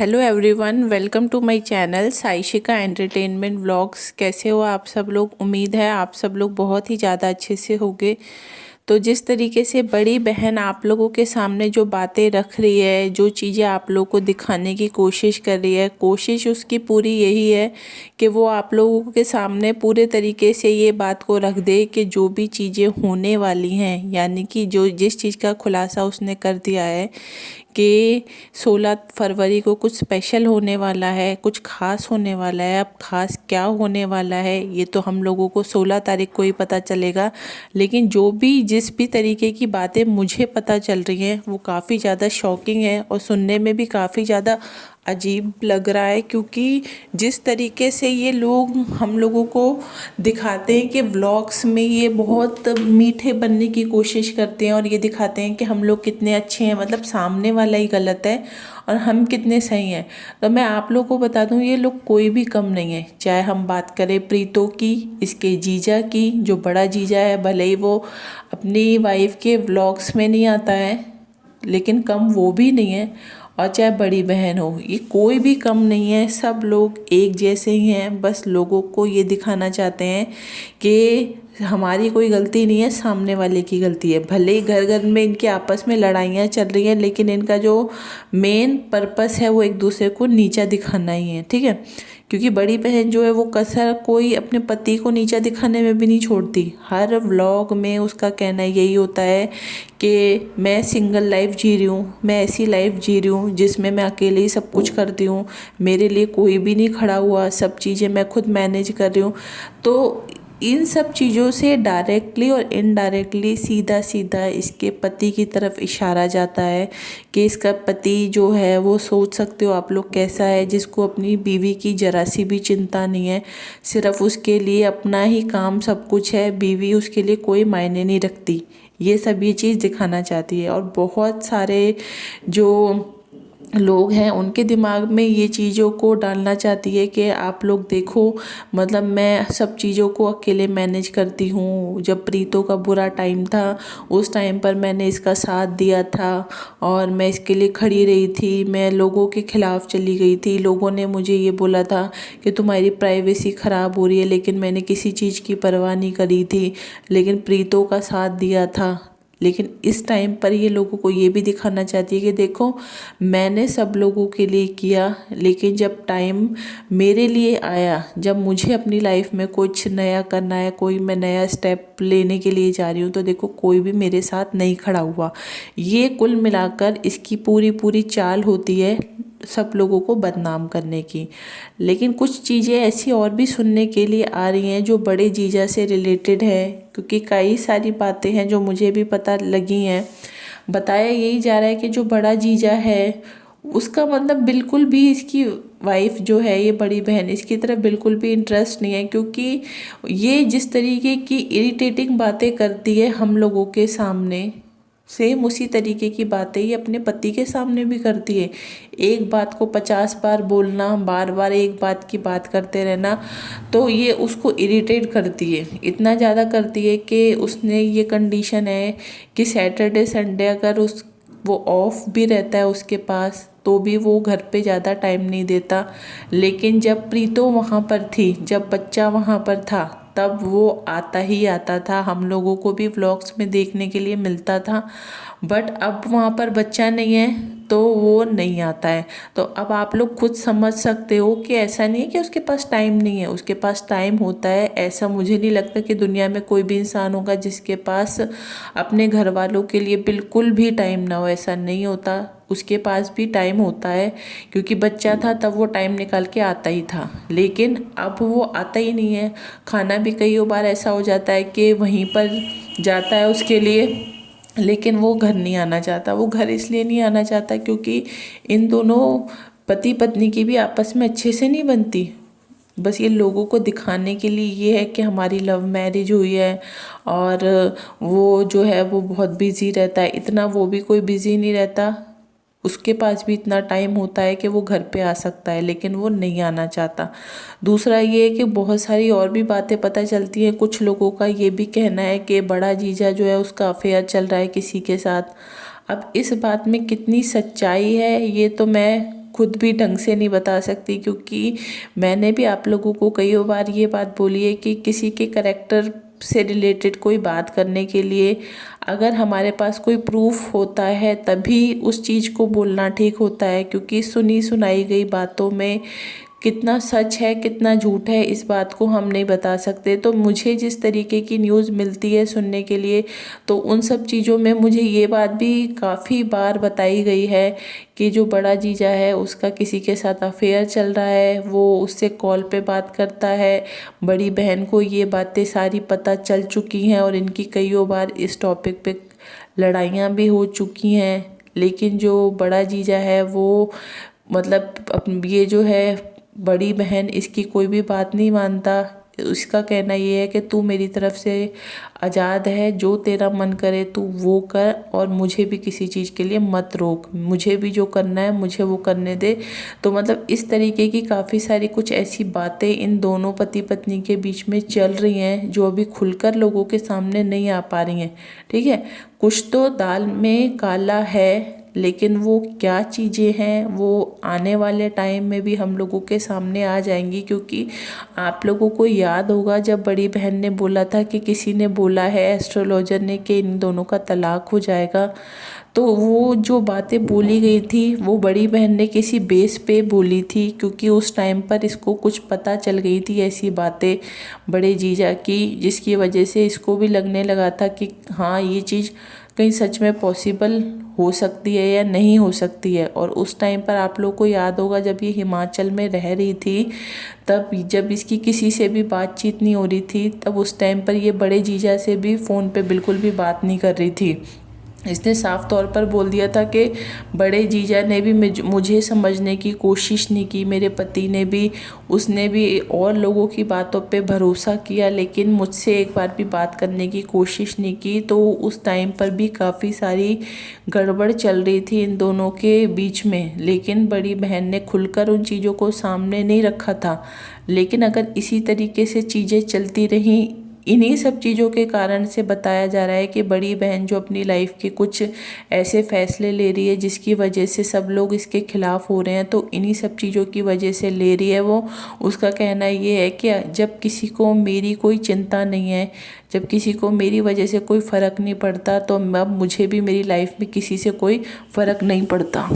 Hello everyone, welcome to my channel Saishika entertainment vlogs. कैसे हो आप सब लोग? उम्मीद है आप सब लोग बहुत ही ज़्यादा अच्छे से होंगे। तो जिस तरीके से बड़ी बहन आप लोगों के सामने जो बातें रख रही है, जो चीज़ें आप लोगों को दिखाने की कोशिश कर रही है, कोशिश उसकी पूरी यही है कि वो आप लोगों के सामने पूरे तरीके से ये बात को रख दे कि जो भी चीज़ें होने वाली हैं, यानी कि जो जिस चीज़ का खुलासा उसने कर दिया है कि 16 फरवरी को कुछ स्पेशल होने वाला है, कुछ खास होने वाला है। अब खास क्या होने वाला है ये तो हम लोगों को 16 तारीख को ही पता चलेगा। लेकिन जो भी जिस भी तरीके की बातें मुझे पता चल रही हैं वो काफ़ी ज़्यादा शॉकिंग है और सुनने में भी काफ़ी ज़्यादा अजीब लग रहा है, क्योंकि जिस तरीके से ये लोग हम लोगों को दिखाते हैं कि व्लॉग्स में ये बहुत मीठे बनने की कोशिश करते हैं और ये दिखाते हैं कि हम लोग कितने अच्छे हैं, मतलब सामने वाला ही गलत है और हम कितने सही हैं। तो मैं आप लोगों को बता दूं, ये लोग कोई भी कम नहीं है। चाहे हम बात करें प्रीतो की, इसके जीजा की, जो बड़ा जीजा है, भले ही वो अपनी वाइफ के व्लॉग्स में नहीं आता है लेकिन कम वो भी नहीं है। और चाहे बड़ी बहन हो, ये कोई भी कम नहीं है। सब लोग एक जैसे ही हैं, बस लोगों को ये दिखाना चाहते हैं कि हमारी कोई गलती नहीं है, सामने वाले की गलती है। भले ही घर घर में इनके आपस में लड़ाइयाँ चल रही हैं, लेकिन इनका जो मेन पर्पस है वो एक दूसरे को नीचा दिखाना ही है, ठीक है। क्योंकि बड़ी बहन जो है वो कसर कोई अपने पति को नीचा दिखाने में भी नहीं छोड़ती। हर व्लॉग में उसका कहना यही होता है कि मैं सिंगल लाइफ जी रही हूँ, मैं ऐसी लाइफ जी रही हूँ जिसमें मैं अकेले ही सब कुछ करती हूँ, मेरे लिए कोई भी नहीं खड़ा हुआ, सब चीज़ें मैं खुद मैनेज कर रही हूँ। तो इन सब चीज़ों से डायरेक्टली और इनडायरेक्टली सीधा सीधा इसके पति की तरफ इशारा जाता है कि इसका पति जो है वो, सोच सकते हो आप लोग कैसा है, जिसको अपनी बीवी की जरा सी भी चिंता नहीं है। सिर्फ उसके लिए अपना ही काम सब कुछ है, बीवी उसके लिए कोई मायने नहीं रखती। ये सब ये चीज़ दिखाना चाहती है और बहुत सारे जो लोग हैं उनके दिमाग में ये चीज़ों को डालना चाहती है कि आप लोग देखो, मतलब मैं सब चीज़ों को अकेले मैनेज करती हूँ। जब प्रीतो का बुरा टाइम था उस टाइम पर मैंने इसका साथ दिया था और मैं इसके लिए खड़ी रही थी। मैं लोगों के खिलाफ चली गई थी, लोगों ने मुझे ये बोला था कि तुम्हारी प्राइवेसी ख़राब हो रही है, लेकिन मैंने किसी चीज़ की परवाह नहीं करी थी, लेकिन प्रीतो का साथ दिया था। लेकिन इस टाइम पर ये लोगों को ये भी दिखाना चाहती है कि देखो, मैंने सब लोगों के लिए किया, लेकिन जब टाइम मेरे लिए आया, जब मुझे अपनी लाइफ में कुछ नया करना है, कोई मैं नया स्टेप लेने के लिए जा रही हूँ, तो देखो कोई भी मेरे साथ नहीं खड़ा हुआ। ये कुल मिलाकर इसकी पूरी पूरी चाल होती है सब लोगों को बदनाम करने की। लेकिन कुछ चीज़ें ऐसी और भी सुनने के लिए आ रही हैं जो बड़े जीजा से रिलेटेड है, क्योंकि कई सारी बातें हैं जो मुझे भी पता लगी हैं। बताया यही जा रहा है कि जो बड़ा जीजा है उसका मतलब बिल्कुल भी इसकी वाइफ जो है, ये बड़ी बहन, इसकी तरफ बिल्कुल भी इंटरेस्ट नहीं है। क्योंकि ये जिस तरीके की इरिटेटिंग बातें करती है हम लोगों के सामने, सेम उसी तरीके की बातें ये अपने पति के सामने भी करती है। एक बात को 50 बार बोलना, बार बार एक बात की बात करते रहना, तो ये उसको इरिटेट करती है। इतना ज़्यादा करती है कि उसने ये कंडीशन है कि सैटरडे संडे अगर वो ऑफ भी रहता है उसके पास, तो भी वो घर पे ज़्यादा टाइम नहीं देता। लेकिन जब प्रीतो वहाँ पर थी, जब बच्चा वहाँ पर था, तब वो आता ही आता था, हम लोगों को भी व्लॉग्स में देखने के लिए मिलता था। बट अब वहाँ पर बच्चा नहीं है तो वो नहीं आता है। तो अब आप लोग खुद समझ सकते हो कि ऐसा नहीं है कि उसके पास टाइम नहीं है, उसके पास टाइम होता है। ऐसा मुझे नहीं लगता कि दुनिया में कोई भी इंसान होगा जिसके पास अपने घर वालों के लिए बिल्कुल भी टाइम ना हो, ऐसा नहीं होता। उसके पास भी टाइम होता है, क्योंकि बच्चा था तब वो टाइम निकाल के आता ही था, लेकिन अब वो आता ही नहीं है। खाना भी कई बार ऐसा हो जाता है कि वहीं पर जाता है उसके लिए, लेकिन वो घर नहीं आना चाहता। वो घर इसलिए नहीं आना चाहता क्योंकि इन दोनों पति पत्नी की भी आपस में अच्छे से नहीं बनती। बस ये लोगों को दिखाने के लिए ये है कि हमारी लव मैरिज हुई है और वो जो है वो बहुत बिजी रहता है। इतना वो भी कोई बिजी नहीं रहता, उसके पास भी इतना टाइम होता है कि वो घर पे आ सकता है, लेकिन वो नहीं आना चाहता। दूसरा ये है कि बहुत सारी और भी बातें पता चलती हैं। कुछ लोगों का ये भी कहना है कि बड़ा जीजा जो है उसका अफेयर चल रहा है किसी के साथ। अब इस बात में कितनी सच्चाई है ये तो मैं खुद भी ढंग से नहीं बता सकती, क्योंकि मैंने भी आप लोगों को कई बार ये बात बोली है कि किसी के करैक्टर से रिलेटेड कोई बात करने के लिए अगर हमारे पास कोई प्रूफ होता है तभी उस चीज़ को बोलना ठीक होता है, क्योंकि सुनी सुनाई गई बातों में कितना सच है कितना झूठ है इस बात को हम नहीं बता सकते। तो मुझे जिस तरीके की न्यूज़ मिलती है सुनने के लिए, तो उन सब चीज़ों में मुझे ये बात भी काफ़ी बार बताई गई है कि जो बड़ा जीजा है उसका किसी के साथ अफेयर चल रहा है, वो उससे कॉल पे बात करता है। बड़ी बहन को ये बातें सारी पता चल चुकी हैं और इनकी कईयों बार इस टॉपिक पे लड़ाइयाँ भी हो चुकी हैं। लेकिन जो बड़ा जीजा है वो मतलब ये जो है बड़ी बहन इसकी कोई भी बात नहीं मानता। उसका कहना ये है कि तू मेरी तरफ से आज़ाद है, जो तेरा मन करे तू वो कर और मुझे भी किसी चीज़ के लिए मत रोक, मुझे भी जो करना है मुझे वो करने दे। तो मतलब इस तरीके की काफ़ी सारी कुछ ऐसी बातें इन दोनों पति पत्नी के बीच में चल रही हैं जो अभी खुलकर लोगों के सामने नहीं आ पा रही हैं। ठीक है, कुछ तो दाल में काला है, लेकिन वो क्या चीज़ें हैं वो आने वाले टाइम में भी हम लोगों के सामने आ जाएंगी। क्योंकि आप लोगों को याद होगा जब बड़ी बहन ने बोला था कि किसी ने बोला है एस्ट्रोलॉजर ने कि इन दोनों का तलाक हो जाएगा, तो वो जो बातें बोली गई थी वो बड़ी बहन ने किसी बेस पे बोली थी, क्योंकि उस टाइम पर इसको कुछ पता चल गई थी ऐसी बातें बड़े जीजा की, जिसकी वजह से इसको भी लगने लगा था कि हाँ ये चीज़ कहीं सच में पॉसिबल हो सकती है या नहीं हो सकती है। और उस टाइम पर आप लोग को याद होगा जब ये हिमाचल में रह रही थी, तब जब इसकी किसी से भी बातचीत नहीं हो रही थी, तब उस टाइम पर ये बड़े जीजा से भी फ़ोन पे बिल्कुल भी बात नहीं कर रही थी। इसने साफ तौर पर बोल दिया था कि बड़े जीजा ने भी मुझे समझने की कोशिश नहीं की, मेरे पति ने भी, उसने भी और लोगों की बातों पे भरोसा किया, लेकिन मुझसे एक बार भी बात करने की कोशिश नहीं की। तो उस टाइम पर भी काफ़ी सारी गड़बड़ चल रही थी इन दोनों के बीच में, लेकिन बड़ी बहन ने खुलकर उन चीज़ों को सामने नहीं रखा था। लेकिन अगर इसी तरीके से चीज़ें चलती रहीं, इन्हीं सब चीज़ों के कारण से बताया जा रहा है कि बड़ी बहन जो अपनी लाइफ के कुछ ऐसे फैसले ले रही है जिसकी वजह से सब लोग इसके खिलाफ हो रहे हैं, तो इन्हीं सब चीज़ों की वजह से ले रही है वो। उसका कहना ये है कि जब किसी को मेरी कोई चिंता नहीं है, जब किसी को मेरी वजह से कोई फ़र्क नहीं पड़ता, तो अब मुझे भी मेरी लाइफ में किसी से कोई फ़र्क नहीं पड़ता।